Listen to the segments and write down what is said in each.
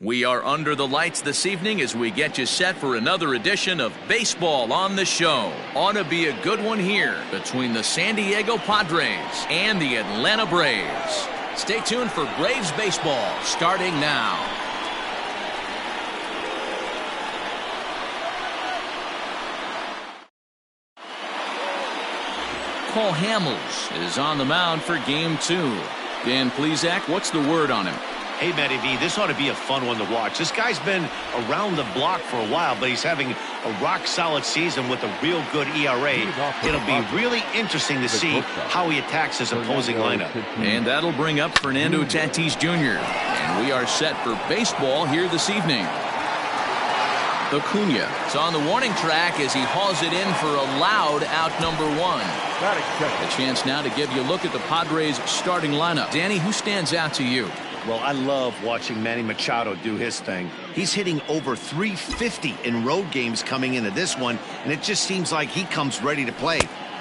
We are under the lights this evening as we get you set for another edition of Baseball on the Show. Ought to be a good one here between the San Diego Padres and the Atlanta Braves. Stay tuned for Braves baseball starting now. Paul Hamels is on the mound for Game 2. Dan Plesac, what's the word on him? Hey, Matty V, this ought to be a fun one to watch. This guy's been around the block for a while, but he's having a rock-solid season with a real good ERA. It'll be really interesting to see how he attacks his opposing lineup. And that'll bring up Fernando Tatis Jr. And we are set for baseball here this evening. Acuna is on the warning track as he hauls it in for a loud out number 1. A chance now to give you a look at the Padres starting lineup. Danny, who stands out to you? Well, I love watching Manny Machado do his thing. He's hitting over 350 in road games coming into this one, and it just seems like he comes ready to play.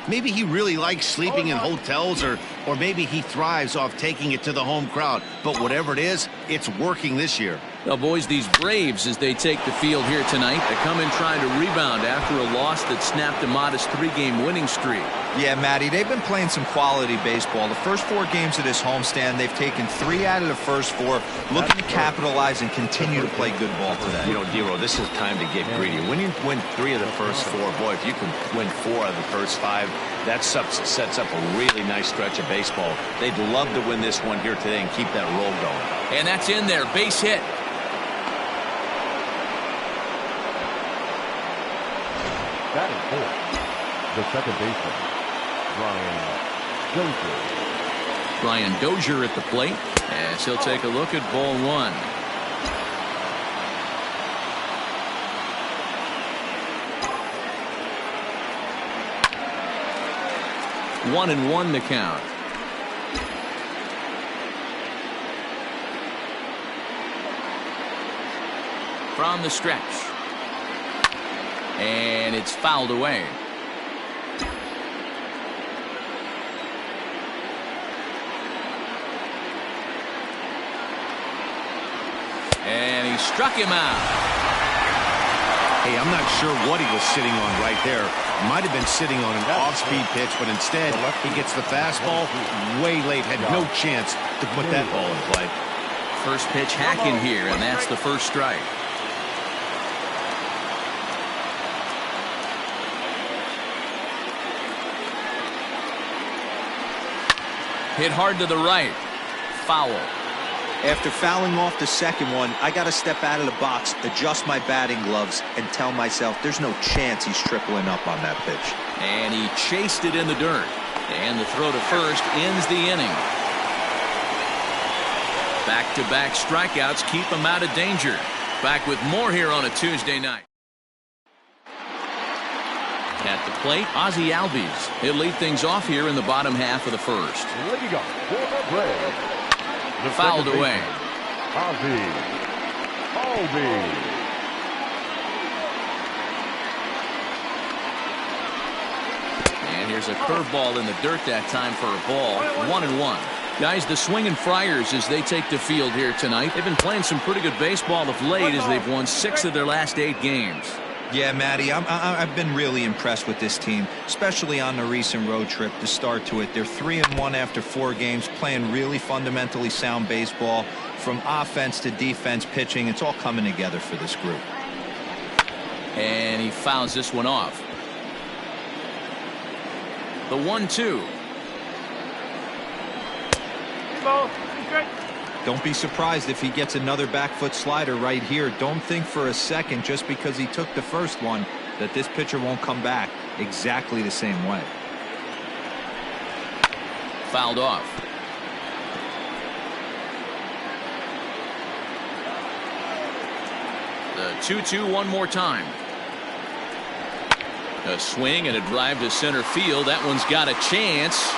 Maybe he really likes sleeping in hotels, or maybe he thrives off taking it to the home crowd. But whatever it is, it's working this year. Well, boys, these Braves, as they take the field here tonight, they come in trying to rebound after a loss that snapped a modest 3-game winning streak. Yeah, Matty, they've been playing some quality baseball. The first 4 games of this homestand, they've taken 3 out of the first 4, looking to capitalize and continue to play good ball today. You know, Dero, this is time to get greedy. When you win 3 of the first 4, boy, if you can win 4 out of the first 5, that sets up a really nice stretch of baseball. They'd love to win this one here today and keep that roll going. And that's in there, base hit. Batting fourth, the second baseman, Brian Dozier at the plate as he'll take a look at ball 1. One and 1 the count. From the stretch. And it's fouled away. And he struck him out. Hey, I'm not sure what he was sitting on right there. Might have been sitting on an off-speed pitch, but instead he gets the fastball way late. Had no chance to put that ball in play. First pitch hacking here, and that's the first strike. Hit hard to the right. Foul. After fouling off the second one, I got to step out of the box, adjust my batting gloves, and tell myself there's no chance he's tripling up on that pitch. And he chased it in the dirt. And the throw to first ends the inning. Back-to-back strikeouts keep him out of danger. Back with more here on a Tuesday night. At the plate, Ozzie Albies. He'll lead things off here in the bottom half of the first. leading off for the Braves, Fouled away. Ozzie Albies. And here's a curveball in the dirt that time for a ball. 1-1. Guys, the Swinging Friars, as they take the field here tonight, they've been playing some pretty good baseball of late as they've won 6 of their last 8 games. Yeah, Matty, I've been really impressed with this team, especially on the recent road trip to start to it. They're 3-1 after 4 games, playing really fundamentally sound baseball. From offense to defense, pitching, it's all coming together for this group. And he fouls this one off. The 1-2. Don't be surprised if he gets another back foot slider right here. Don't think for a second, just because he took the first one, that this pitcher won't come back exactly the same way. Fouled off. The 2-2 one more time. A swing and a drive to center field. That one's got a chance.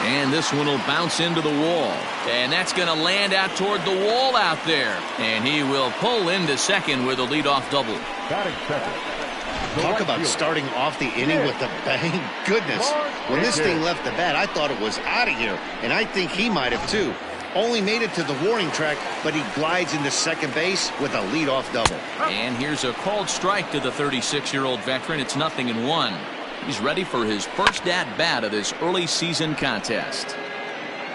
And this one will bounce into the wall. And that's going to land out toward the wall out there. And he will pull into second with a leadoff double. Batting second. Talk about starting off the inning with a bang. Goodness. When this thing left the bat, I thought it was out of here. And I think he might have too. Only made it to the warning track, but he glides into second base with a leadoff double. And here's a called strike to the 36-year-old veteran. It's 0-1. He's ready for his first at-bat of this early season contest.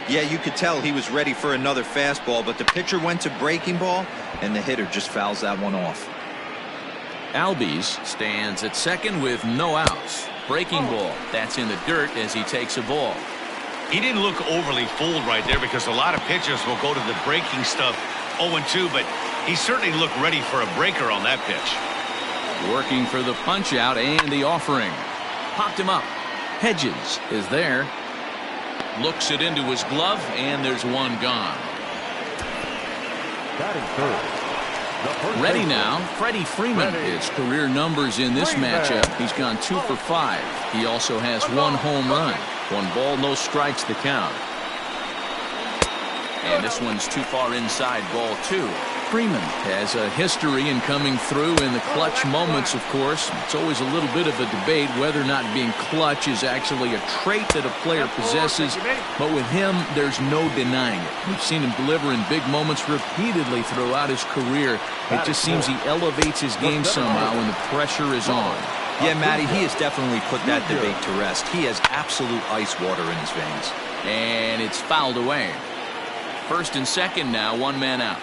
Yeah, you could tell he was ready for another fastball, but the pitcher went to breaking ball, and the hitter just fouls that one off. Albies stands at second with no outs. Breaking ball. That's in the dirt as he takes a ball. He didn't look overly fooled right there because a lot of pitchers will go to the breaking stuff 0-2, but he certainly looked ready for a breaker on that pitch. Working for the punch out and the offering. Popped him up. Hedges is there. Looks it into his glove, and there's one gone. Batting third. Ready now, Freddie Freeman. His career numbers in this matchup. He's gone 2 for 5. He also has 1 home run. 1 ball, no strikes the count. And this one's too far inside, ball 2. Freeman has a history in coming through in the clutch moments, of course. It's always a little bit of a debate whether or not being clutch is actually a trait that a player possesses. But with him, there's no denying it. We've seen him deliver in big moments repeatedly throughout his career. It just seems he elevates his game somehow when the pressure is on. Yeah, Matty, he has definitely put that debate to rest. He has absolute ice water in his veins. And it's fouled away. First and second now, 1 man out.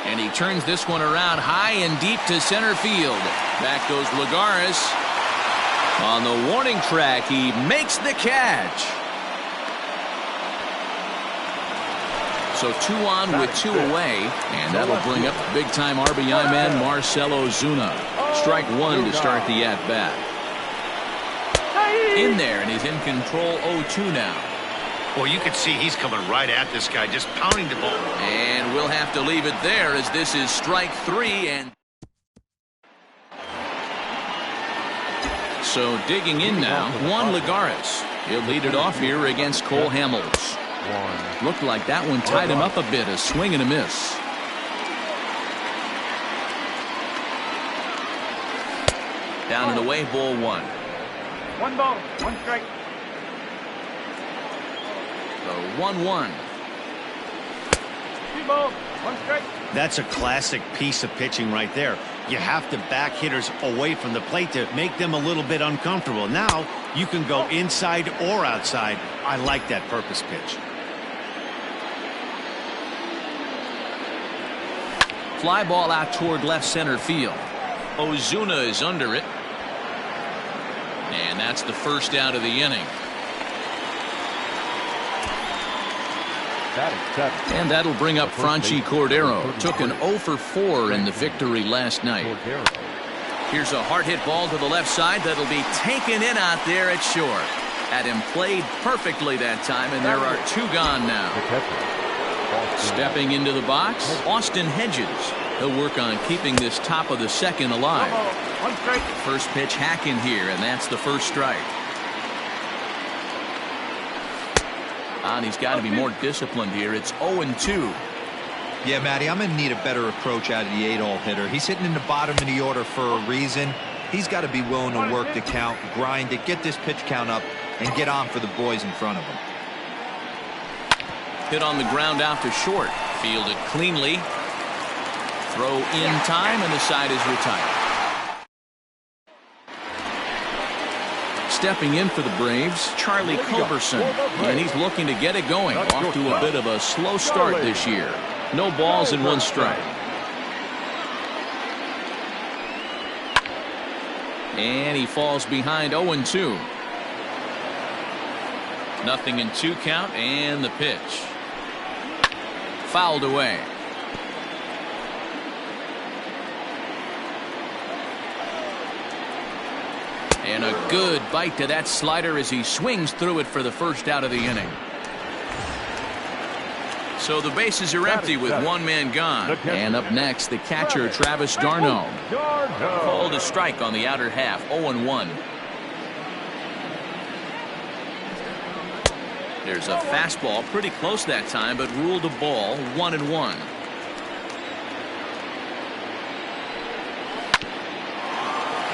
And he turns this one around high and deep to center field. Back goes Lagares. On the warning track, he makes the catch. So 2 on with 2 away, and that'll bring up big-time RBI man Marcell Ozuna. Strike 1 to start the at-bat. In there, and he's in control 0-2 now. Well, you can see he's coming right at this guy, just pounding the ball. And we'll have to leave it there as this is strike 3. And so digging in now, Juan Lagares. He'll lead it off here against Cole Hamels. Looked like that one tied him up a bit, a swing and a miss. Down and away, ball 1. 1 ball, 1 strike. So 1-1. 2 balls, 1 strike. That's a classic piece of pitching right there. You have to back hitters away from the plate to make them a little bit uncomfortable. Now you can go inside or outside. I like that purpose pitch. Fly ball out toward left center field. Ozuna is under it. And that's the first out of the inning. And that'll bring up Franchi Cordero. Took an 0 for 4 in the victory last night. Here's a hard hit ball to the left side that'll be taken in out there at short. Had him played perfectly that time, and there are 2 gone now. Stepping into the box, Austin Hedges. He'll work on keeping this top of the second alive. First pitch hack in here, and that's the first strike. And he's got to be more disciplined here. It's 0-2. Yeah, Matty, I'm going to need a better approach out of the 8-hole hitter. He's hitting in the bottom of the order for a reason. He's got to be willing to work the count, grind it, get this pitch count up, and get on for the boys in front of him. Hit on the ground out to short. Fielded cleanly. Throw in time, and the side is retired. Stepping in for the Braves, Charlie Culberson, and he's looking to get it going. Off to a bit of a slow start this year. No balls and 1 strike. And he falls behind 0-2. 0-2 count, and the pitch. Fouled away. And a good bite to that slider as he swings through it for the first out of the inning. So the bases are empty with 1 man gone. And up next, the catcher, Travis d'Arnaud. Called a strike on the outer half, 0-1. There's a fastball pretty close that time, but ruled a ball, 1-1.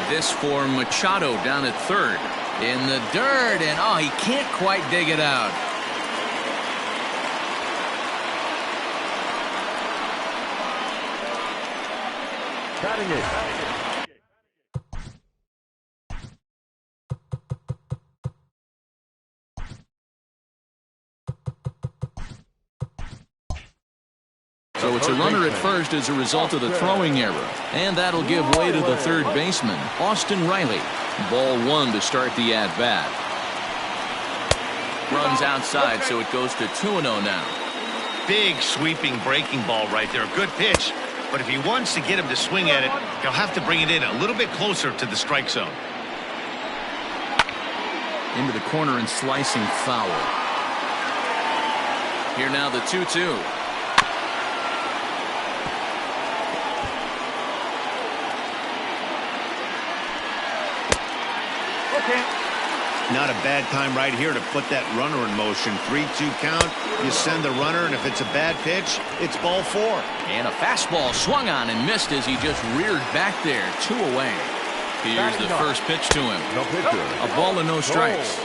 This for Machado down at third. In the dirt, and oh, he can't quite dig it out. Batting it. So it's a runner at first as a result of the throwing error. And that'll give way to the third baseman, Austin Riley. Ball one to start the at-bat. Runs outside, so it goes to 2-0 now. Big sweeping breaking ball right there. Good pitch. But if he wants to get him to swing at it, he'll have to bring it in a little bit closer to the strike zone. Into the corner and slicing foul. Here now the 2-2. Not a bad time right here to put that runner in motion. 3-2 count. You send the runner, and if it's a bad pitch, it's ball four. And a fastball swung on and missed as he just reared back there. 2 away. Here's the first pitch to him. No pitcher. A ball and no strikes.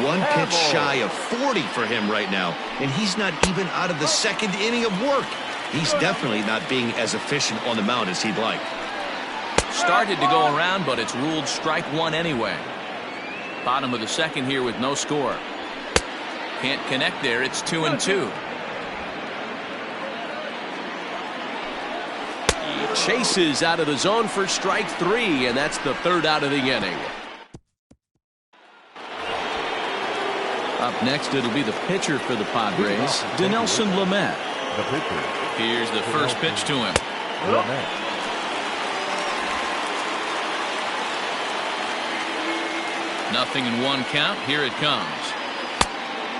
One pitch shy of 40 for him right now, and he's not even out of the second inning of work. He's definitely not being as efficient on the mound as he'd like. Started to go around, but it's ruled strike one anyway. Bottom of the second here with no score. Can't connect there. It's 2-2. He chases out of the zone for strike three, and that's the third out of the inning. Up next, it'll be the pitcher for the Padres, Dinelson Lamet. The pitcher. Here's the first pitch to him. Lamet. Nothing in one count. Here it comes.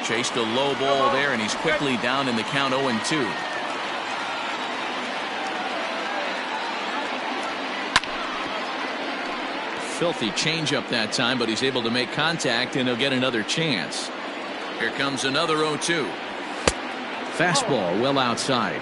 Chased a low ball there, and he's quickly down in the count 0-2. Filthy changeup that time, but he's able to make contact, and he'll get another chance. Here comes another 0-2. Fastball well outside.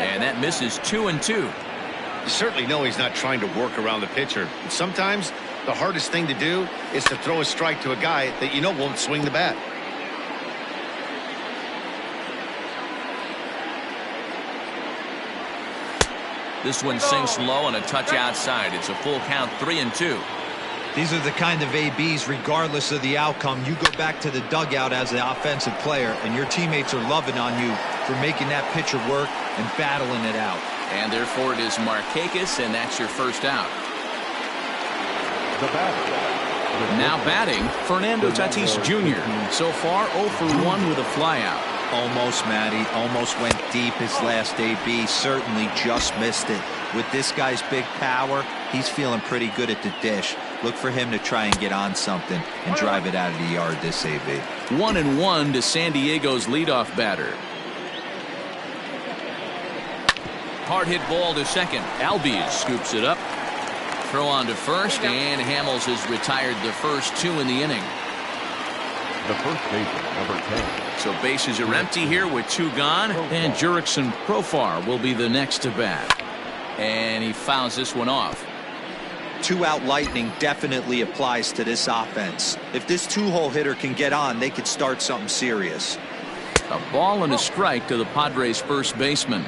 And that misses 2-2. You certainly know he's not trying to work around the pitcher. And sometimes the hardest thing to do is to throw a strike to a guy that you know won't swing the bat. This one sinks low and a touch outside. It's a full count, 3-2. These are the kind of ABs, regardless of the outcome. You go back to the dugout as the offensive player, and your teammates are loving on you for making that pitcher work and battling it out. And therefore it is Markakis, and that's your first out. The batter. Now batting, Fernando Tatis Jr. So far 0 for 1 with a flyout. Almost, Matty. Almost went deep his last AB. Certainly just missed it. With this guy's big power, he's feeling pretty good at the dish. Look for him to try and get on something and drive it out of the yard this AB. 1-1 to San Diego's leadoff batter. Hard hit ball to second. Albies scoops it up. Throw on to first, and Hamels has retired the first two in the inning. The first baseman, number 10. So bases are empty here with two gone, and Jurickson Profar will be the next to bat. And he fouls this one off. Two-out lightning definitely applies to this offense. If this two-hole hitter can get on, they could start something serious. A ball and a strike to the Padres' first baseman.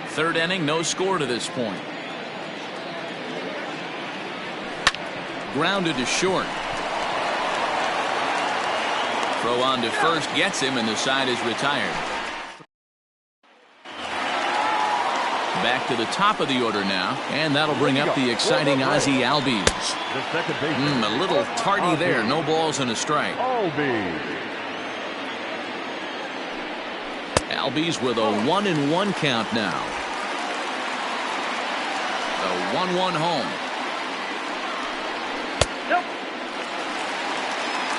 Third inning, no score to this point. Grounded to short. Throw on to first gets him, and the side is retired. Back to the top of the order now, and that'll bring up the exciting Ozzie Albies. The second baseman. A little tardy there. No balls and a strike. Albies. Albies with a 1-1 count now. The 1-1 home.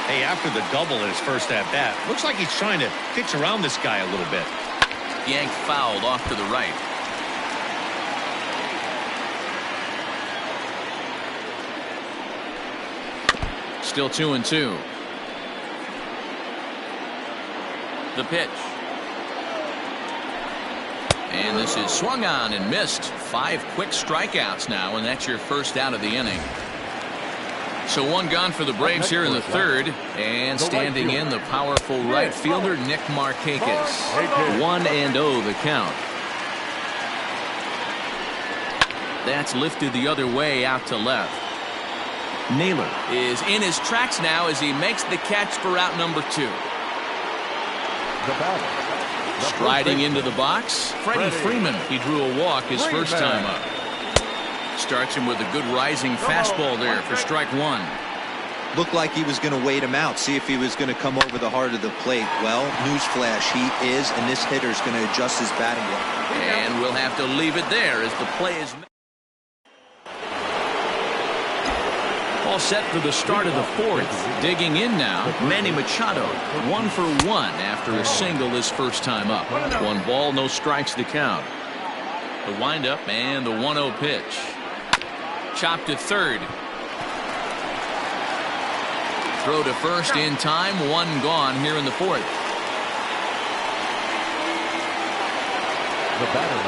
Hey, after the double in his first at-bat, looks like he's trying to pitch around this guy a little bit. Yanked fouled off to the right. Still 2-2. The pitch. And this is swung on and missed. 5 quick strikeouts now, and that's your first out of the inning. So one gone for the Braves here in the third. And standing in, the powerful right fielder, Nick Markakis. 1-0 the count. That's lifted the other way out to left. Naylor is in his tracks now as he makes the catch for out number 2. Striding into the box, Freddie Freeman. He drew a walk his first time up. Starts him with a good rising fastball there for strike 1. Looked like he was going to wait him out, see if he was going to come over the heart of the plate. Well, newsflash, he is, and this hitter is going to adjust his batting weight. And we'll have to leave it there as the play is made. All set for the start of the fourth. Digging in now, Manny Machado. 1 for 1 after a single his first time up. 1 ball, no strikes to count. The windup and the 1-0 pitch. Chopped to third. Throw to first in time. 1 gone here in the fourth.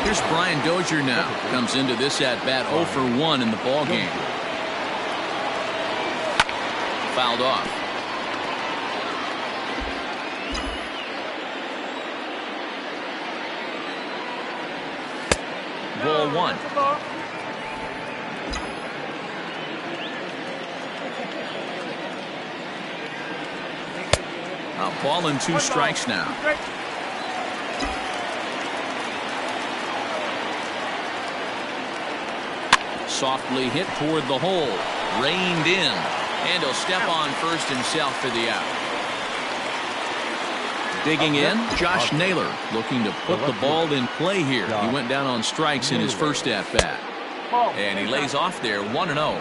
Here's Brian Dozier now. Comes into this at bat 0 for 1 in the ball game. Fouled off. Ball 1. A ball and 2 strikes now. Softly hit toward the hole. Reined in. And he'll step on first himself for the out. Digging in, Josh Naylor looking to put the ball in play here. He went down on strikes in his first at bat. And he lays off there 1-0.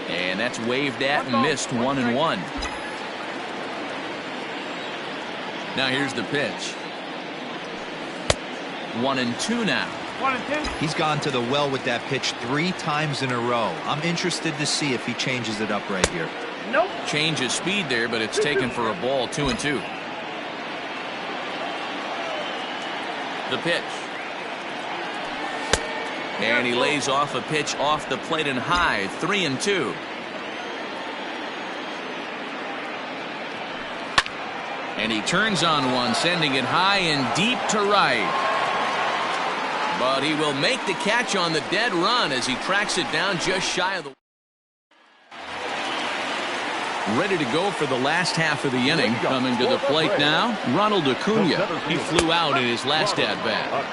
And that's waved at and missed 1-1. Now here's the pitch. 1-2 now. He's gone to the well with that pitch 3 times in a row. I'm interested to see if he changes it up right here. Nope. Change his speed there, but it's taken for a ball. 2-2. The pitch. And he lays off a pitch off the plate and high. 3-2. And he turns on one, sending it high and deep to right. But he will make the catch on the dead run as he tracks it down just shy of the. Ready to go for the last half of the inning. Coming to the plate now, Ronald Acuna. He flew out in his last at-bat.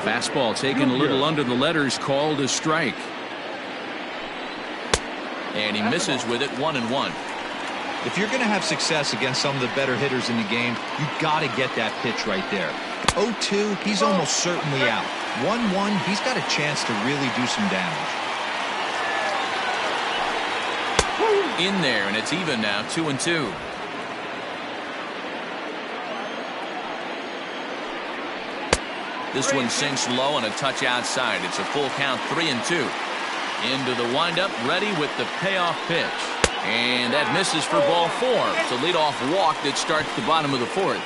Fastball taken a little under the letters, called a strike. And he misses with it. 1-1. If you're going to have success against some of the better hitters in the game, you got to get that pitch right there. 0-2, he's almost certainly out. 1-1, he's got a chance to really do some damage. In there, and it's even now. 2-2. This one sinks low and a touch outside. It's a full count. 3-2. Into the windup, ready with the payoff pitch. And that misses for ball 4. It's a leadoff walk that starts the bottom of the fourth.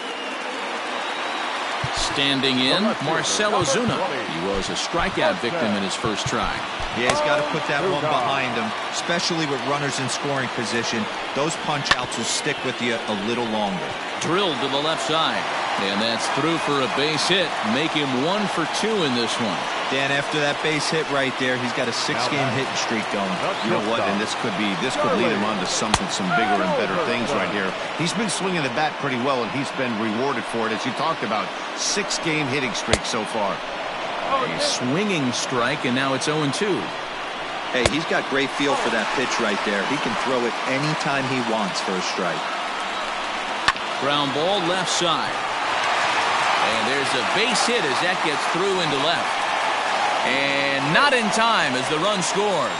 Standing in, Marcell Ozuna. He was a strikeout victim in his first try. Yeah, he's got to put that one behind him, especially with runners in scoring position. Those punch-outs will stick with you a little longer. Drilled to the left side. And that's through for a base hit. Make him 1 for 2 in this one. Dan, after that base hit right there, he's got a 6-game hitting streak going. You know what? And this could lead him on to some bigger and better things right here. He's been swinging the bat pretty well, and he's been rewarded for it, as you talked about. 6-game hitting streak so far. A swinging strike, and now it's 0-2. Hey, he's got great feel for that pitch right there. He can throw it anytime he wants for a strike. Ground ball left side. And there's a base hit as that gets through into left. And not in time as the run scores.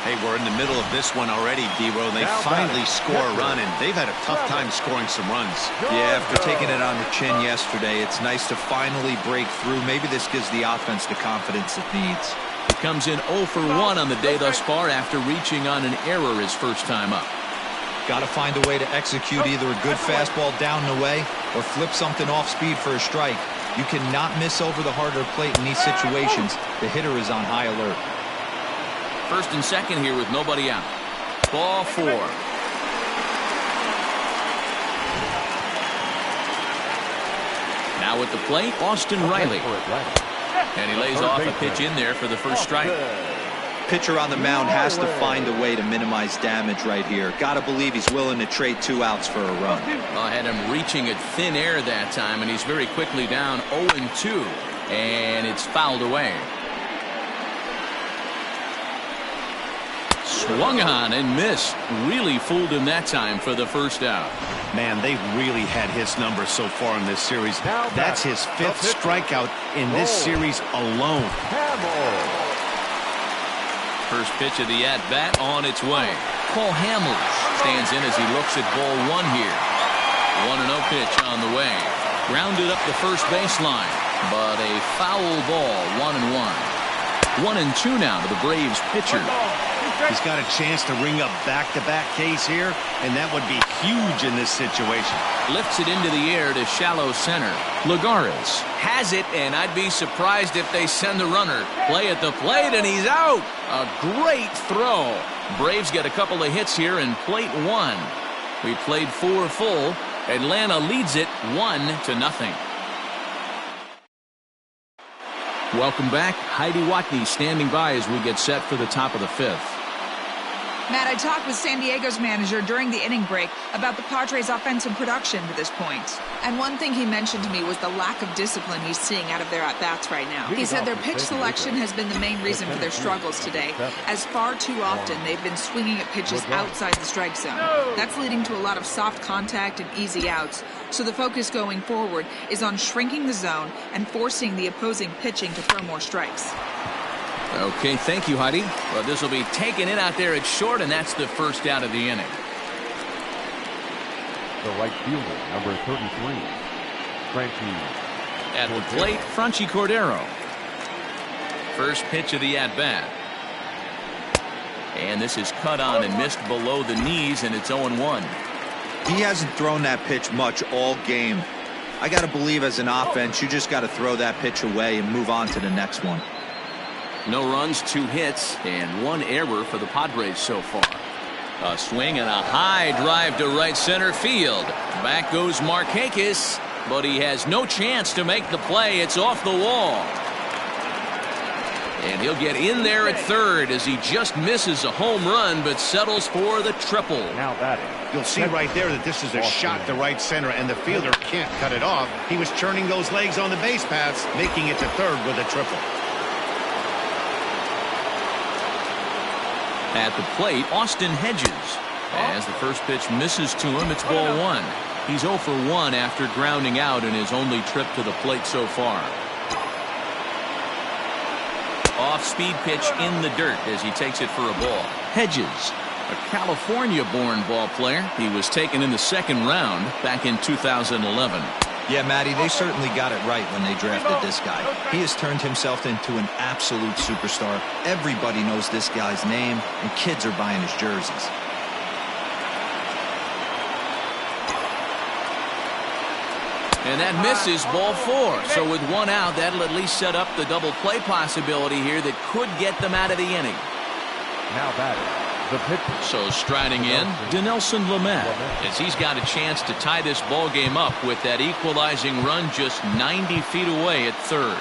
Hey, we're in the middle of this one already, D-Row. They finally score a run, and they've had a tough time scoring some runs. Yeah, after taking it on the chin yesterday, it's nice to finally break through. Maybe this gives the offense the confidence it needs. Comes in 0 for 1 on the day thus far after reaching on an error his first time up. Got to find a way to execute either a good fastball down the way or flip something off speed for a strike. You cannot miss over the harder plate in these situations. The hitter is on high alert. First and second here with nobody out. Ball 4. Now at the plate, Austin Riley. And he lays off a pitch in there for the first strike. Pitcher on the mound has to find a way to minimize damage right here. Got to believe he's willing to trade 2 outs for a run. I had him reaching at thin air that time, and he's very quickly down 0-2. And it's fouled away. Swung on and missed. Really fooled him that time for the first out. Man, they've really had his number so far in this series. That's his 5th strikeout in this series alone. First pitch of the at-bat on its way. Paul Hamels stands in as he looks at ball 1 here. 1-0 pitch on the way. Grounded up the first baseline, but a foul ball, 1-1. 1-2 now to the Braves pitcher. He's got a chance to ring up back-to-back Ks here, and that would be huge in this situation. Lifts it into the air to shallow center. Lagares has it, and I'd be surprised if they send the runner. Play at the plate, and he's out. A great throw. Braves get a couple of hits here in plate 1. We played 4 full. Atlanta leads it 1-0. Welcome back. Heidi Watney standing by as we get set for the top of the 5th. Matt, I talked with San Diego's manager during the inning break about the Padres' offensive production to this point. And one thing he mentioned to me was the lack of discipline he's seeing out of their at-bats right now. He said their pitch selection has been the main reason for their struggles today, as far too often they've been swinging at pitches outside the strike zone. That's leading to a lot of soft contact and easy outs. So the focus going forward is on shrinking the zone and forcing the opposing pitching to throw more strikes. Okay, thank you, Heidi. Well, this will be taken in out there at short, and that's the first out of the inning. The right fielder, number 33, Franchi. At the plate, Franchi Cordero. First pitch of the at-bat. And this is cut on and missed below the knees, and it's 0-1. He hasn't thrown that pitch much all game. I got to believe as an offense, you just got to throw that pitch away and move on to the next one. No runs, 2 hits, and 1 error for the Padres so far. A swing and a high drive to right center field. Back goes Markakis, but he has no chance to make the play. It's off the wall. And he'll get in there at third as he just misses a home run but settles for the triple. Now batting. You'll see right there that this is a shot to right center, and the fielder can't cut it off. He was churning those legs on the base paths, making it to third with a triple. At the plate, Austin Hedges. As the first pitch misses to him, it's ball 1. He's 0 for 1 after grounding out in his only trip to the plate so far. Off-speed pitch in the dirt as he takes it for a ball. Hedges, a California-born ball player. He was taken in the 2nd round back in 2011. Yeah, Matty, they certainly got it right when they drafted this guy. He has turned himself into an absolute superstar. Everybody knows this guy's name, and kids are buying his jerseys. And that misses ball 4. So with 1 out, that'll at least set up the double play possibility here that could get them out of the inning. Now batting. The pitcher. So striding in, Dinelson Lamet, as he's got a chance to tie this ball game up with that equalizing run just 90 feet away at third.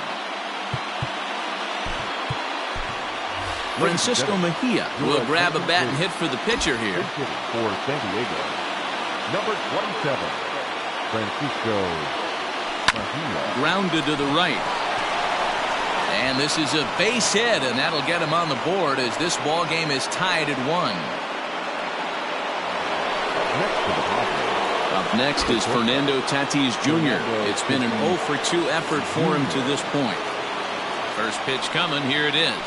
Francisco Mejia will grab a bat and hit for the pitcher here. For San Diego, number 27, Francisco Mejia. Grounded to the right. And this is a base hit, and that'll get him on the board as this ball game is tied at 1. Up next is Fernando Tatis Jr. It's been an 0 for 2 effort for him to this point. First pitch coming, here it is.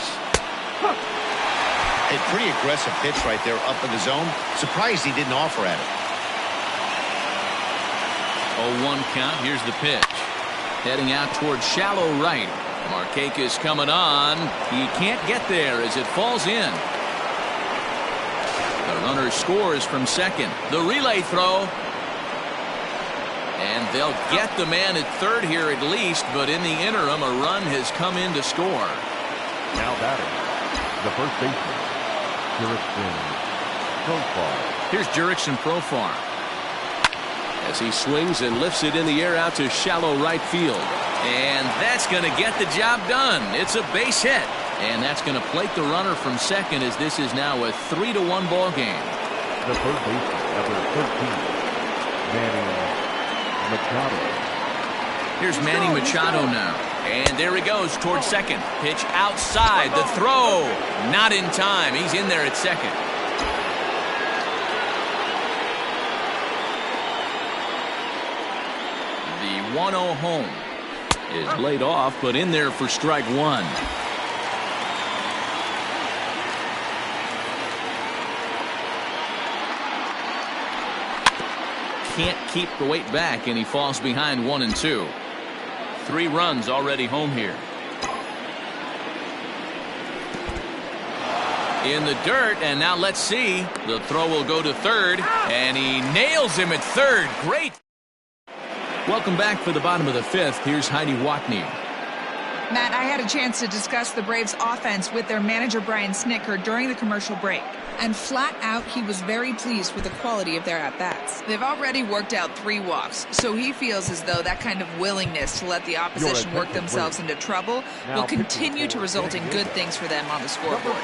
A pretty aggressive pitch right there up in the zone. Surprised he didn't offer at it. 0-1 count, here's the pitch. Heading out towards shallow right. Markakis coming on. He can't get there as it falls in. The Runner scores from second. The relay throw. And they'll get the man at third here at least, but in the interim, a run has come in to score. Now batting, the first baseman, Jurickson Profar. Here's Jurickson Profar as he swings and lifts it in the air out to shallow right field. And that's going to get the job done. It's a base hit. And that's going to plate the runner from second as this is now a 3-1 ball game. The first baseman, number 13, Manny Machado. Here's Manny Machado now. And there he goes towards second. Pitch outside. The throw. Not in time. He's in there at second. The 1-0 home is laid off, but in there for strike one. Can't keep the weight back, and he falls behind 1-2. 3 runs already home here. In the dirt, and now let's see. The throw will go to third, and he nails him at third. Great. Welcome back for the bottom of the 5th. Here's Heidi Watney. Matt, I had a chance to discuss the Braves' offense with their manager Brian Snitker during the commercial break. And flat out, he was very pleased with the quality of their at-bats. They've already worked out 3 walks, so he feels as though that kind of willingness to let the opposition work themselves into trouble will continue to result in good things for them on the scoreboard.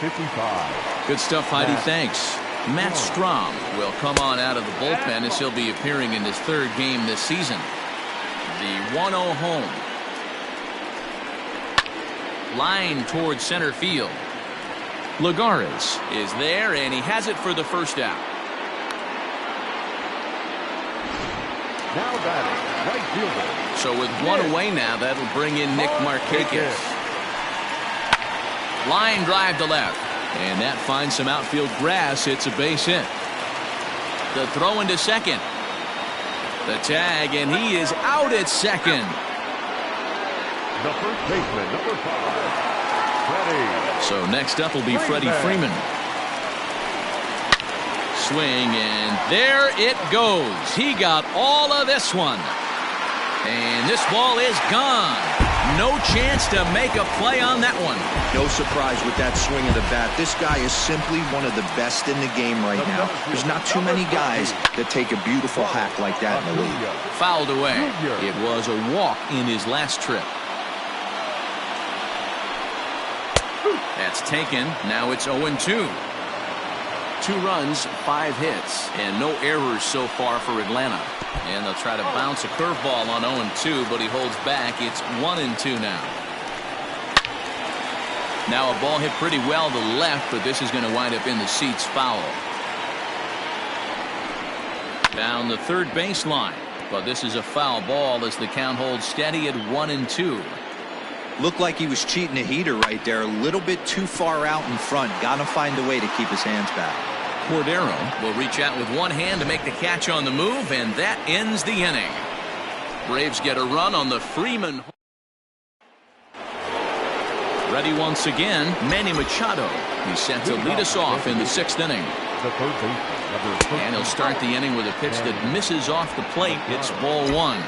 Good stuff, Heidi. Thanks. Matt Strom will come on out of the bullpen as he'll be appearing in his 3rd game this season. The 1-0 home. Line towards center field. Lagares is there, and he has it for the first out. Now batting, right fielder. So with 1 away now, that'll bring in Nick Markakis. Line drive to left, and that finds some outfield grass. It's a base hit. The throw into second. The tag, and he is out at second. The first baseman, number 5, Freddie. So next up will be Freddie Freeman. Swing, and there it goes. He got all of this one. And this ball is gone. No chance to make a play on that one. No surprise with that swing of the bat. This guy is simply one of the best in the game right now. There's not too many guys that take a beautiful hack like that in the league. Fouled away. It was a walk in his last trip. That's taken. Now it's 0-2. 2 runs, 5 hits, and no errors so far for Atlanta. And they'll try to bounce a curveball on 0-2, but he holds back. It's 1-2 now. Now a ball hit pretty well to the left, but this is going to wind up in the seats foul. Down the third baseline, but this is a foul ball as the count holds steady at 1-2. Looked like he was cheating a heater right there. A little bit too far out in front. Got to find a way to keep his hands back. Cordero will reach out with one hand to make the catch on the move, and that ends the inning. Braves get a run on the Freeman. Ready once again, Manny Machado. He's set to lead us off in the 6th inning. And he'll start the inning with a pitch that misses off the plate. It's ball 1.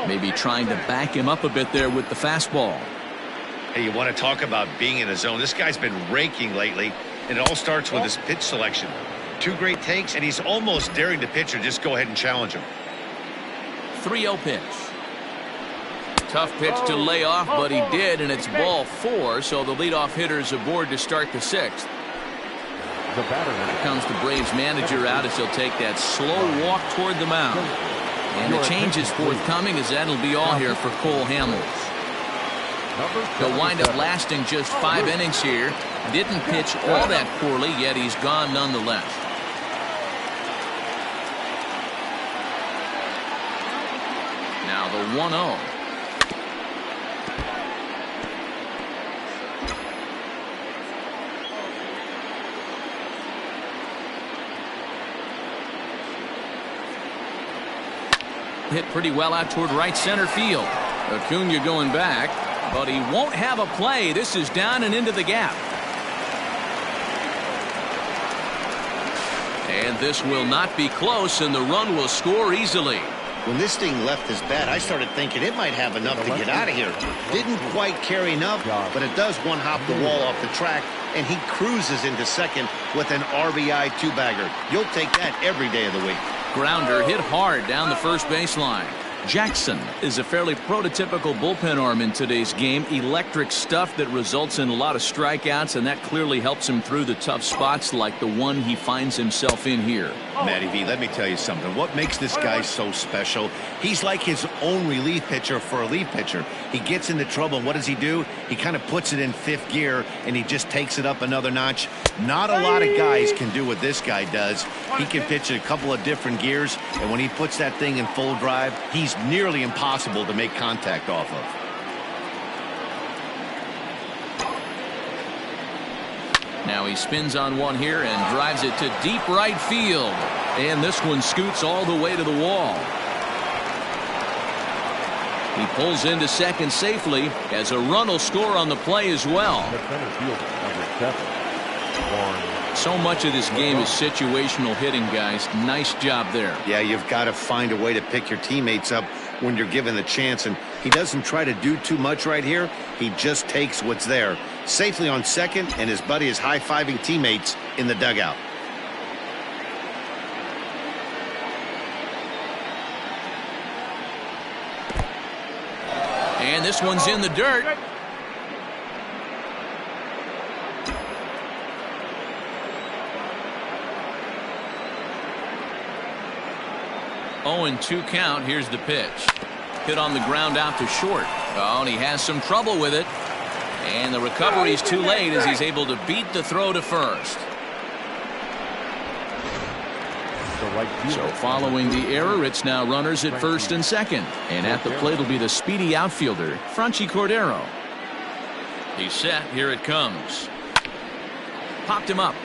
Maybe trying to back him up a bit there with the fastball. Hey, you want to talk about being in a zone? This guy's been raking lately, and it all starts with his pitch selection. 2 great takes, and he's almost daring the pitcher just go ahead and challenge him. 3-0 pitch. Tough pitch to lay off, but he did, and it's ball 4, so the leadoff hitter's aboard to start the 6th. Here comes the Braves manager out as he'll take that slow walk toward the mound. And the change is forthcoming as that'll be all here for Cole Hamels. He'll wind up lasting just 5 innings here. Didn't pitch all that poorly, yet he's gone nonetheless. Now the 1-0. Hit pretty well out toward right center field. Acuna going back. but he won't have a play. This is down and into the gap. And this will not be close, and the run will score easily. When this thing left his bat, I started thinking it might have enough to get out of here. Didn't quite carry enough, but it does one-hop the wall off the track, and he cruises into second with an RBI two-bagger. You'll take that every day of the week. Grounder hit hard down the first baseline. Jackson is a fairly prototypical bullpen arm in today's game. Electric stuff that results in a lot of strikeouts, and that clearly helps him through the tough spots like the one he finds himself in here. Matty V, let me tell you something. What makes this guy so special? He's like his own relief pitcher for a relief pitcher. He gets into trouble, and what does he do? He kind of puts it in fifth gear, and he just takes it up another notch. Not a lot of guys can do what this guy does. He can pitch in a couple of different gears, and when he puts that thing in full drive, he's nearly impossible to make contact off of. Now he spins on one here and drives it to deep right field. And this one scoots all the way to the wall. He pulls into second safely as a run will score on the play as well. So much of this game is situational hitting, guys. Nice job there. Yeah, you've got to find a way to pick your teammates up when you're given the chance, and he doesn't try to do too much right here. He just takes what's there. Safely on second, and his buddy is high-fiving teammates in the dugout. And this one's in the dirt. Oh, and 2 count. Here's the pitch. Hit on the ground out to short. Oh, and he has some trouble with it. And the recovery is too late as he's able to beat the throw to first. So following the error, it's now runners at first and second. And at the plate will be the speedy outfielder, Franchi Cordero. He's set. Here it comes. Popped him up.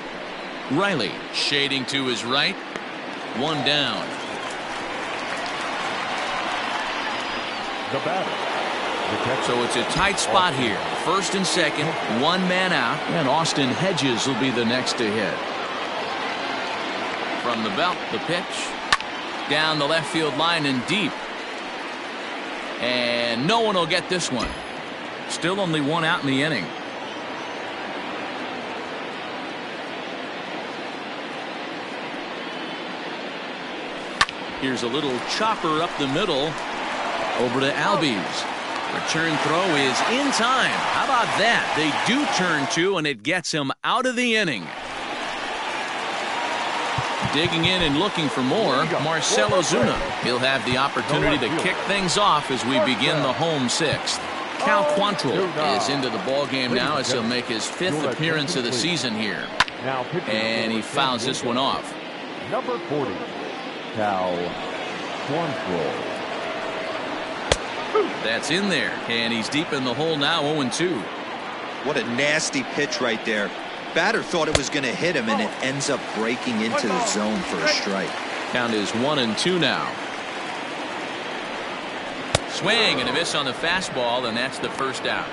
Riley shading to his right. 1 down. The batter. So it's a tight spot here. First and second, 1 man out, and Austin Hedges will be the next to hit. From the belt, the pitch. Down the left field line and deep. And no one will get this one. Still only 1 out in the inning. Here's a little chopper up the middle. Over to Albies. Return throw is in time. How about that? They do turn 2, and it gets him out of the inning. Digging in and looking for more, Marcell Ozuna. He'll have the opportunity to kick things off as we begin the home 6th. Cal Quantrill is into the ballgame now as he'll make his 5th appearance of the season here. And he fouls this one off. Number 40, Cal Quantrill. That's in there, and he's deep in the hole now, 0-2. What a nasty pitch right there. Batter thought it was going to hit him, and it ends up breaking into the zone for a strike. Count is 1-2 now. Swing and a miss on the fastball, and that's the first out.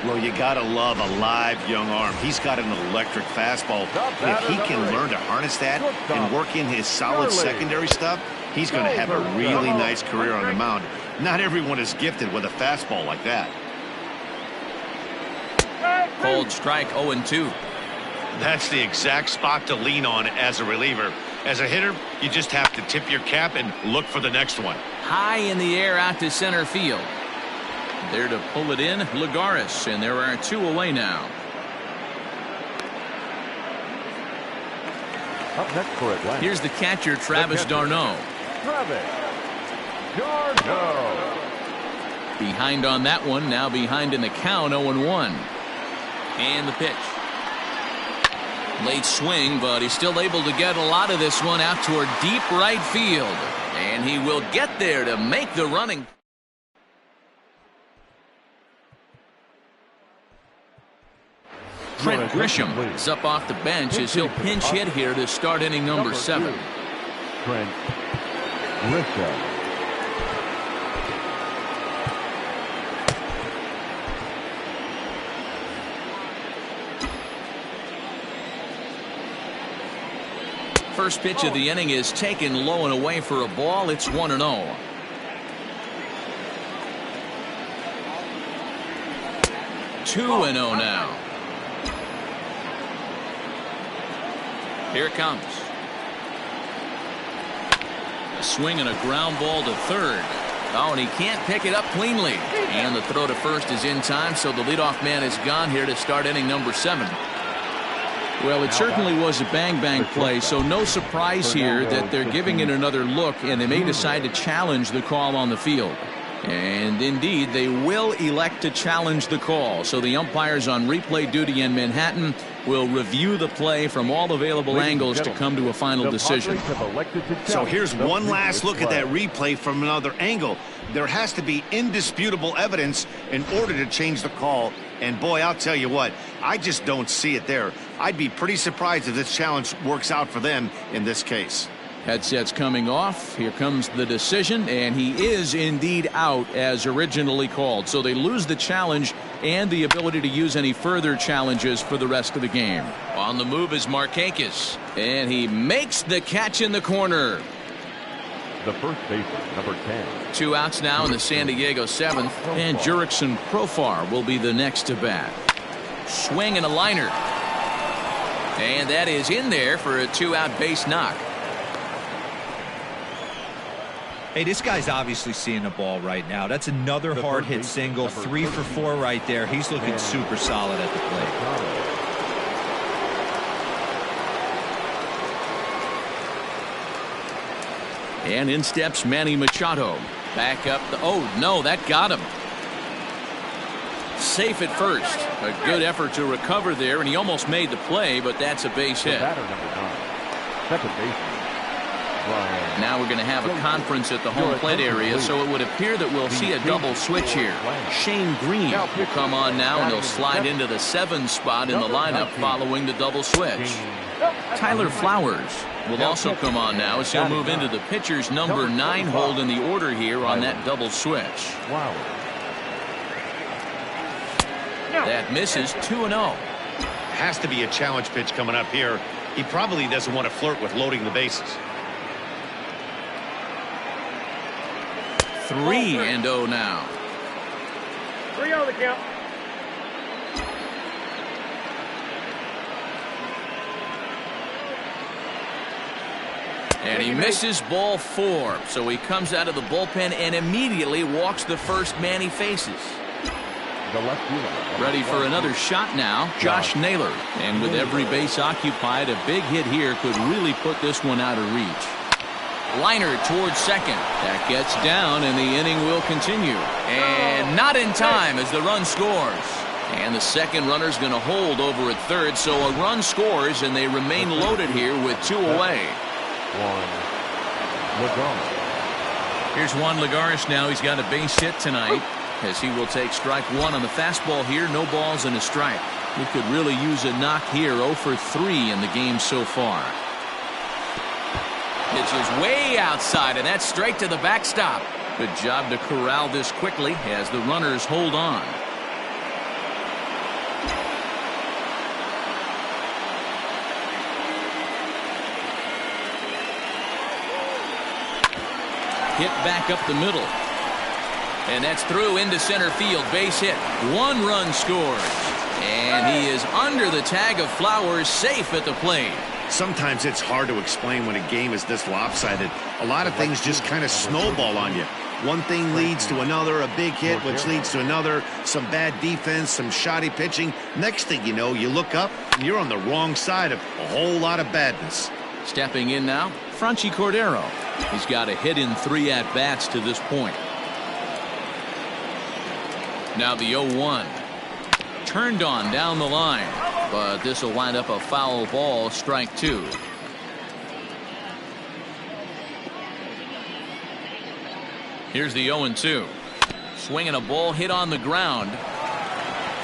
Well, you gotta love a live young arm. He's got an electric fastball. If he can learn to harness that and work in his solid secondary stuff, he's going to have a really nice career on the mound. Not everyone is gifted with a fastball like that. Cold strike, 0-2. That's the exact spot to lean on as a reliever. As a hitter, you just have to tip your cap and look for the next one. High in the air out to center field. There to pull it in, Lagares, and there are 2 away now. Up next for Atlanta. Here's the catcher, Travis d'Arnaud. Travis d'Arnaud. Behind on that one, now behind in the count, 0-1. And the pitch. Late swing, but he's still able to get a lot of this one out toward deep right field. And he will get there to make the running. Trent Grisham is up off the bench as he'll pinch hit here to start inning number 7. Trent Grisham. first pitch of the inning is taken low and away for a ball. It's 1-0. Two and 0 now. Here it comes. A swing and a ground ball to third. Oh, and he can't pick it up cleanly. And the throw to first is in time, so the leadoff man is gone here to start inning number 7. Well, it certainly was a bang-bang play, so no surprise here that they're giving it another look, and they may decide to challenge the call on the field. And indeed, they will elect to challenge the call. So the umpires on replay duty in Manhattan will review the play from all available angles to come to a final decision. So here's one last look at that replay from another angle. There has to be indisputable evidence in order to change the call. And boy, I'll tell you what, I just don't see it there. I'd be pretty surprised if this challenge works out for them in this case. Headsets coming off. Here comes the decision, and he is indeed out as originally called. So they lose the challenge and the ability to use any further challenges for the rest of the game. On the move is Markakis, and he makes the catch in the corner. The first baseman, number 10. 2 outs now in the San Diego 7th, and Jurickson Profar will be the next to bat. Swing and a liner. And that is in there for a 2-out base knock. Hey, this guy's obviously seeing the ball right now. That's another hard hit single. 3 for 4 right there. He's looking super solid at the plate. And in steps Manny Machado. Back up the, oh no, that got him. Safe at first. A good effort to recover there, and he almost made the play, but that's a base hit. Batter number 9. Second baseman. Now we're going to have a conference at the home plate area, so it would appear that we'll see a double switch here. Shane Green will come on now, and he'll slide into the 7 spot in the lineup following the double switch. Tyler Flowers will also come on now as he'll move into the pitcher's number 9 hold in the order here on that double switch. That misses. 2-0. Has to be a challenge pitch coming up here. He probably doesn't want to flirt with loading the bases. 3-0 now. 3-0 the count. And he misses ball 4. So he comes out of the bullpen and immediately walks the first man he faces. Ready for another shot now, Josh Naylor. And with every base occupied, a big hit here could really put this one out of reach. Liner towards second. That gets down, and the inning will continue. And not in time as the run scores. And the second runner's going to hold over at third, so a run scores, and they remain loaded here with 2 away. Here's Juan Lagares now. He's got a base hit tonight, as he will take strike 1 on the fastball here. No balls and a strike. He could really use a knock here. 0 for 3 in the game so far. Pitch is way outside, and that's straight to the backstop. Good job to corral this quickly as the runners hold on. Hit back up the middle. And that's through into center field. Base hit. 1 run scores. And he is under the tag of Flowers, safe at the plate. Sometimes it's hard to explain when a game is this lopsided. A lot of things just kind of snowball on you. One thing leads to another, a big hit, which leads to another, some bad defense, some shoddy pitching. Next thing you know, you look up and you're on the wrong side of a whole lot of badness. Stepping in now, Franchy Cordero. He's got a hit in 3 at-bats to this point. Now the 0-1. Turned on down the line, but this will wind up a foul ball, strike 2. Here's the 0-2. Swinging a ball hit on the ground.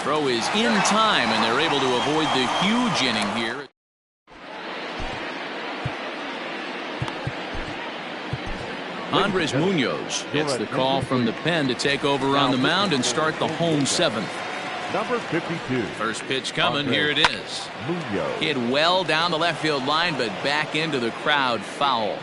Throw is in time, and they're able to avoid the huge inning here. Andres Munoz gets the call from the pen to take over on the mound and start the home 7th. number 52. First pitch coming. Padres. Here it is. Munoz. Hit well down the left field line, but back into the crowd, foul.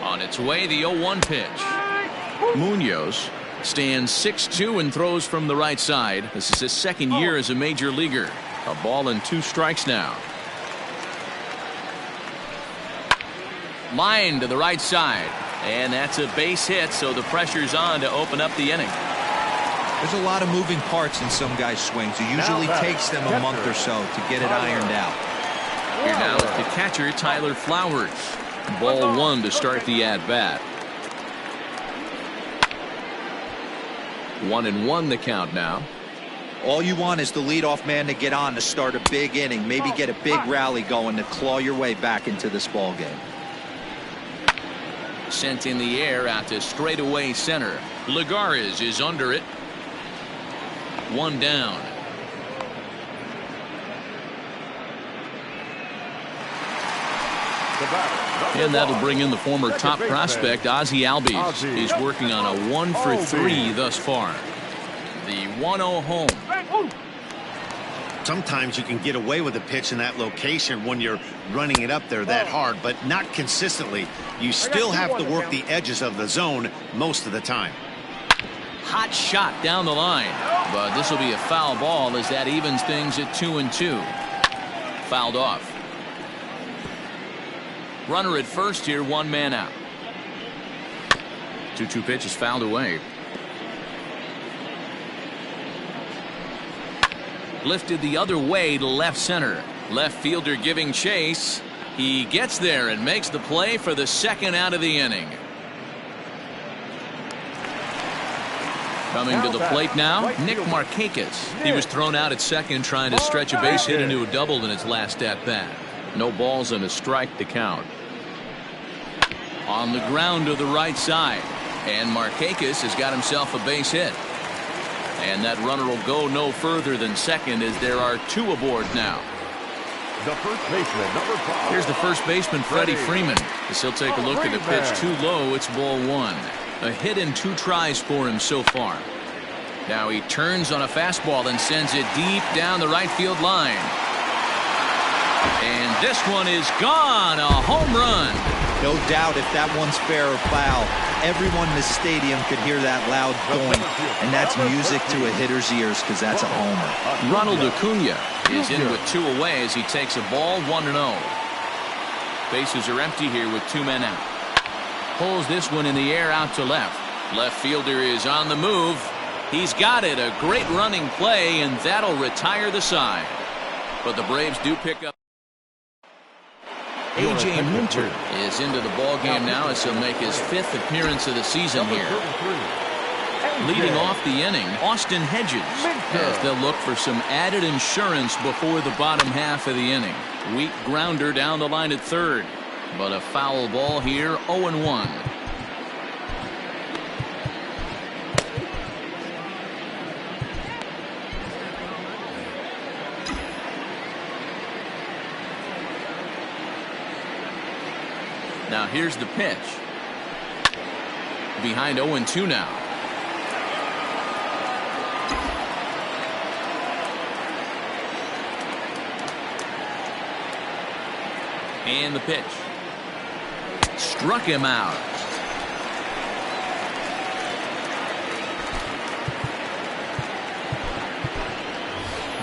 On its way, the 0-1 pitch. Munoz stands 6'2" and throws from the right side. This is his second year as a major leaguer. A ball and 2 strikes now. Line to the right side, and that's a base hit, so the pressure's on to open up the inning. There's a lot of moving parts in some guys' swings. It usually takes them a month or so to get it ironed out. Here now the catcher, Tyler Flowers. Ball 1 to start the at-bat. 1-1 the count now. All you want is the leadoff man to get on to start a big inning, maybe get a big rally going to claw your way back into this ball game. Sent in the air out to straightaway center. Lagares is under it. 1 down. And that'll bring in the former top prospect Ozzie Albies. He's working on a 1-for-3 thus far. The 1-0 home. Sometimes you can get away with a pitch in that location when you're running it up there that hard, but not consistently. You still have to work the edges of the zone most of the time. Hot shot down the line, but this will be a foul ball as that evens things at 2-2. Fouled off. Runner at first here, 1 man out. 2-2 pitch is fouled away. Lifted the other way to left center. Left fielder giving chase. He gets there and makes the play for the second out of the inning. Coming to the plate now, Nick Markakis. He was thrown out at second trying to stretch a base hit into a double in his last at-bat. No balls and a strike to count. On the ground to the right side. And Markakis has got himself a base hit. And that runner will go no further than second as there are 2 aboard now. The first baseman, number 5. Here's the first baseman, Freddie Freeman. As he'll take a look at the pitch too low, it's ball 1. A hit in 2 tries for him so far. Now he turns on a fastball and sends it deep down the right field line. And this one is gone. A home run. No doubt if that one's fair or foul, everyone in the stadium could hear that loud going, and that's music to a hitter's ears because that's a homer. Ronald Acuna is in with 2 away as he takes a ball 1-0. Bases are empty here with 2 men out. Pulls this one in the air out to left. Left fielder is on the move. He's got it. A great running play, and that'll retire the side. But the Braves do pick up. A.J. Minter is into the ball game now as he'll make his 5th appearance of the season here. Leading off the inning, Austin Hedges, as they'll look for some added insurance before the bottom half of the inning. Weak grounder down the line at third, but a foul ball here, 0-1. Now here's the pitch. Behind 0-2 now. And the pitch. Struck him out.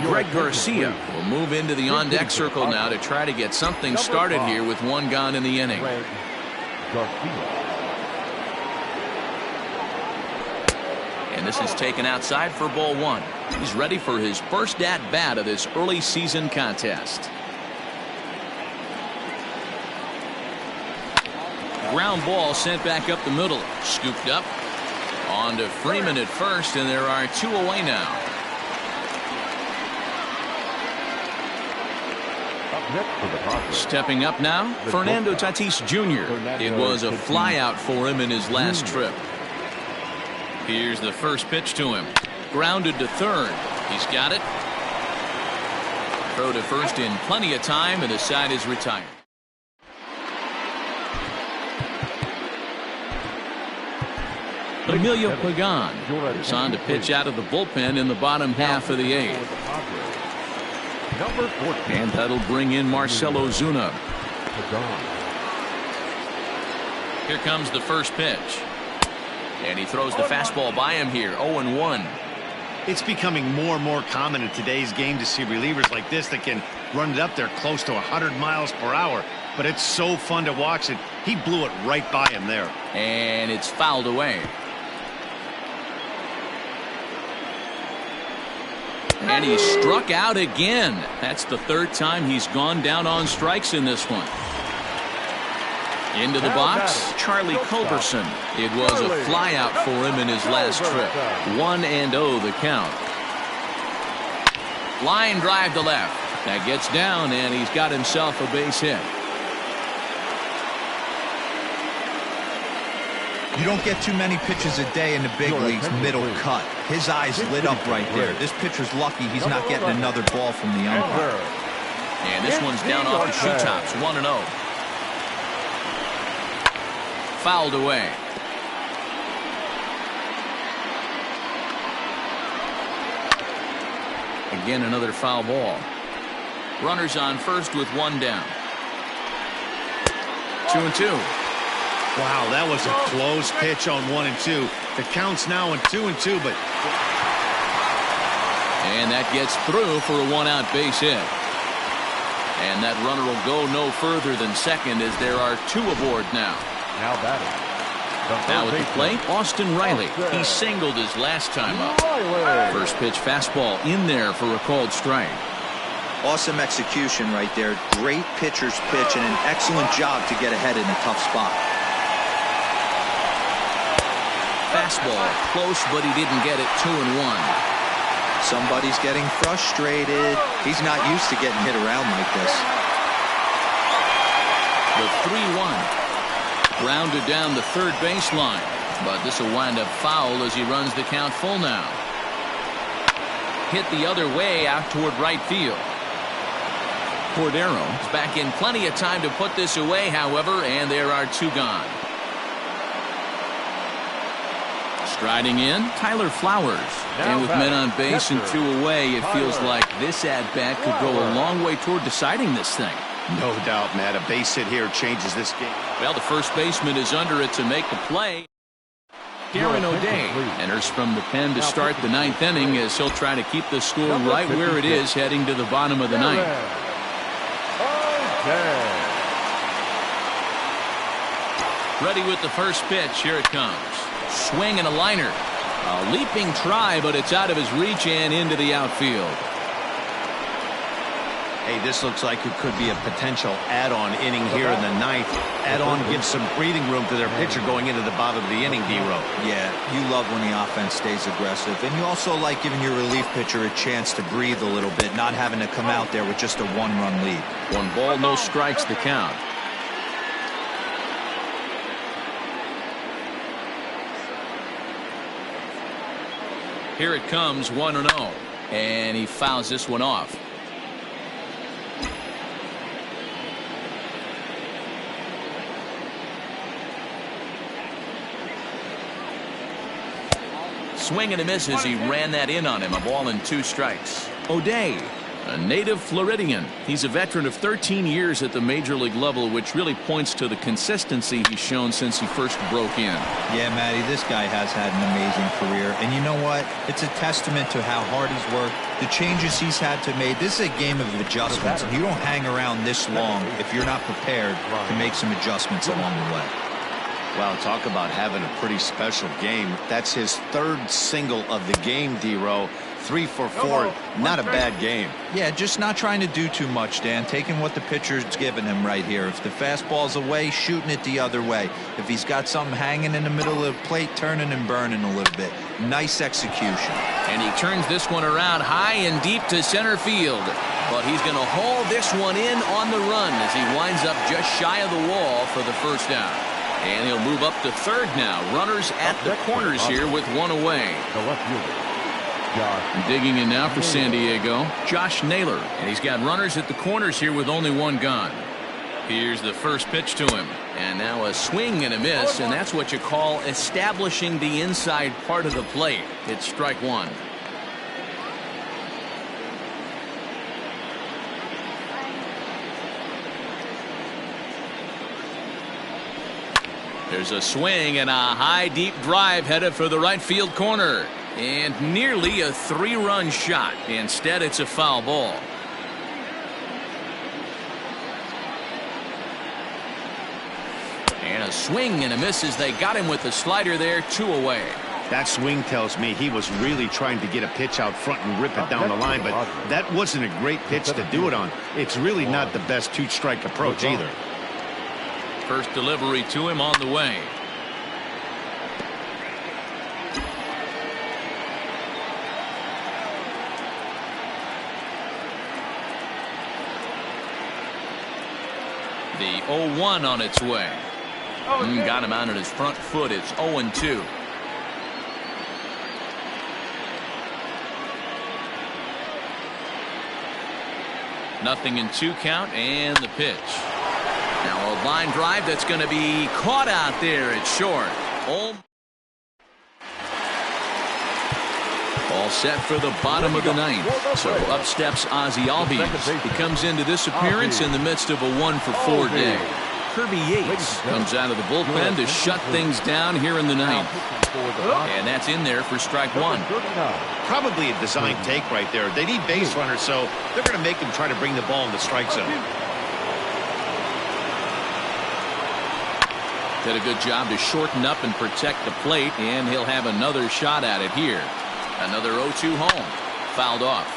Greg Garcia will move into the on-deck circle now to try to get something started here with 1 gone in the inning. And this is taken outside for ball 1. He's ready for his first at-bat of this early season contest. Ground ball sent back up the middle. Scooped up. On to Freeman at first, and there are 2 away now. Stepping up now, Fernando Tatis Jr. It was a flyout for him in his last trip. Here's the first pitch to him. Grounded to third. He's got it. Throw to first in plenty of time, and the side is retired. Emilio Pagan is on to pitch out of the bullpen in the bottom half of the 8th. Number 14. And that'll bring in Marcelo Zuna. Here comes the first pitch. And he throws the fastball by him here. 0-1. It's becoming more and more common in today's game to see relievers like this that can run it up there close to 100 miles per hour. But it's so fun to watch it. He blew it right by him there. And it's fouled away. And he's struck out again. That's the 3rd time he's gone down on strikes in this one. Into the box, Charlie Culberson. It was a flyout for him in his last trip. 1-0 the count. Line drive to left. That gets down, and he's got himself a base hit. You don't get too many pitches a day in the big leagues middle cut. His eyes lit up right there. This pitcher's lucky he's not getting another ball from the umpire. And this one's down off the shoe tops. 1-0. Fouled away. Again, another foul ball. Runners on first with 1 down. 2-2. Wow, that was a close pitch on 1 and 2. The count's now in 2 and 2, but. And that gets through for a 1-out base hit. And that runner will go no further than second as there are 2 aboard now. Now batting. Now at the plate, Austin Riley. He singled his last time up. First pitch fastball in there for a called strike. Awesome execution right there. Great pitcher's pitch and an excellent job to get ahead in a tough spot. Fastball close, but he didn't get it. 2-1. Somebody's getting frustrated. He's not used to getting hit around like this. The 3-1. Grounded down the 3rd baseline, but this will wind up foul as he runs the count full now. Hit the other way out toward right field. Cordero is back in plenty of time to put this away, however, and there are 2 gone. Striding in, Tyler Flowers. And with men on base and 2 away, it feels like this at-bat could go a long way toward deciding this thing. No doubt, Matt. A base hit here changes this game. Well, the first baseman is under it to make the play. Aaron O'Day enters from the pen to start the 9th inning as he'll try to keep the score right where it is heading to the bottom of the 9th. Ready with the first pitch. Here it comes. Swing and a liner. A leaping try, but it's out of his reach and into the outfield. Hey, this looks like it could be a potential add-on inning here in the 9th. Add-on gives some breathing room to their pitcher going into the bottom of the inning, D-Row. Yeah, you love when the offense stays aggressive. And you also like giving your relief pitcher a chance to breathe a little bit, not having to come out there with just a 1-run lead. 1 ball, no strikes the count. Here it comes, 1-0. And he fouls this one off. Swing and a miss as he ran that in on him. A ball and 2 strikes. O'Day, a native Floridian. He's a veteran of 13 years at the major league level, which really points to the consistency he's shown since he first broke in. Yeah, Matty, this guy has had an amazing career. And you know what? It's a testament to how hard he's worked, the changes he's had to make. This is a game of adjustments, and you don't hang around this long if you're not prepared to make some adjustments along the way. Wow, talk about having a pretty special game. That's his 3rd single of the game, D-Row. 3 for 4. Not a bad game. Yeah, just not trying to do too much, Dan. Taking what the pitcher's giving him right here. If the fastball's away, shooting it the other way. If he's got something hanging in the middle of the plate, turning and burning a little bit. Nice execution. And he turns this one around high and deep to center field. But he's going to haul this one in on the run as he winds up just shy of the wall for the first down. And he'll move up to 3rd now. Runners at the corners here with 1 away. Digging in now for San Diego, Josh Naylor. And he's got runners at the corners here with only 1 gone. Here's the first pitch to him. And now a swing and a miss, and that's what you call establishing the inside part of the plate. It's strike one. There's a swing and a high deep drive headed for the right field corner. And nearly a 3-run shot. Instead, it's a foul ball. And a swing and a miss as they got him with the slider there, 2 away. That swing tells me he was really trying to get a pitch out front and rip it down the line, but that wasn't a great pitch to do it on. It's really not the best 2-strike approach either. First delivery to him on the way. The 0-1 on its way. Got him out on his front foot. It's 0-2. Nothing in 2 count, and the pitch. Now a line drive that's going to be caught out there at short. All set for the bottom of the 9th. So up steps Ozzie Albies. He comes into this appearance in the midst of a 1-for-4 day. Kirby Yates comes out of the bullpen to shut things down here in the 9th. And that's in there for strike one. Probably a design take right there. They need base runners, so they're going to make them try to bring the ball in the strike zone. Did a good job to shorten up and protect the plate, and he'll have another shot at it here. Another 0-2 home. Fouled off.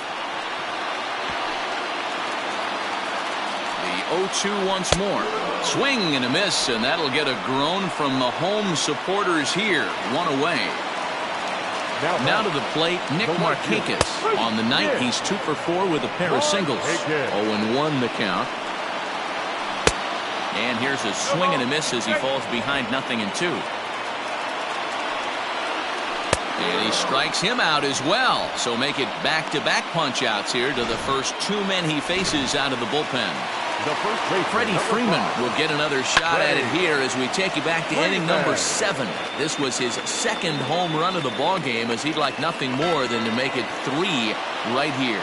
The 0-2 once more. Swing and a miss, and that'll get a groan from the home supporters here. 1 away. Now to the plate, Nick Markakis. On the night, he's 2-for-4 with a pair of singles. 0-1 the count. And here's a swing and a miss as he falls behind 0-2. And he strikes him out as well. So make it back-to-back punch-outs here to the first 2 men he faces out of the bullpen. Freddie Freeman will get another shot at it here as we take you back to inning number 7. This was his 2nd home run of the ballgame, as he'd like nothing more than to make it 3 right here.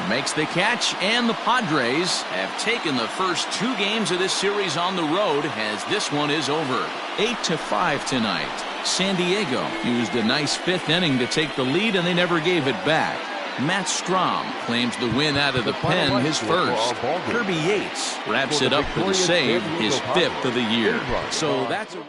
He makes the catch, and the Padres have taken the first 2 games of this series on the road as this one is over. 8-5 tonight. San Diego used a nice 5th inning to take the lead, and they never gave it back. Matt Strom claims the win out of the pen, his first. Kirby Yates wraps it up for the save, his 5th of the year. So that's a